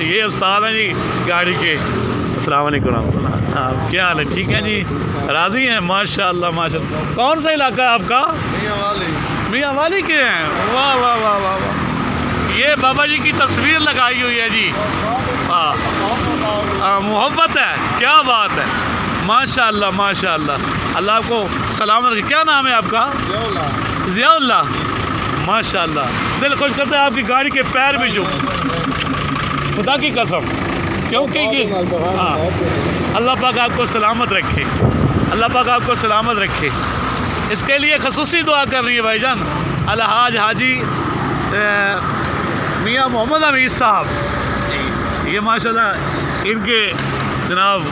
یہ استاد ہیں جی گاڑی کے السلام علیکم ورحمۃ اللہ ہاں کیا حال ہے ٹھیک ہے جی راضی ہیں ماشاءاللہ ماشاءاللہ کون سا علاقہ ہے آپ کا میاں والی کے ہیں واہ واہ واہ واہ واہ یہ بابا جی کی تصویر لگائی ہوئی ہے جی ہاں محبت ہے کیا بات ہے ماشاءاللہ ماشاءاللہ اللہ آپ کو سلامت رکھے کیا نام ہے آپ کا ضیاء اللہ ماشاءاللہ دل خوش کرتا ہے آپ کی گاڑی کے پیر بھی جو خدا کی قسم کیونکہ یہ ہاں اللہ پاک آپ کو سلامت رکھے اللہ پاک آپ کو سلامت رکھے اس کے لیے خصوصی دعا کر رہی ہے بھائی جان الحاج حاجی میاں محمد امیر صاحب یہ ماشاءاللہ ان کے جناب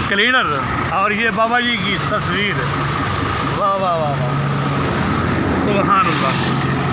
کلینر اور یہ بابا جی کی تصویر واہ واہ واہ واہ سبحان اللہ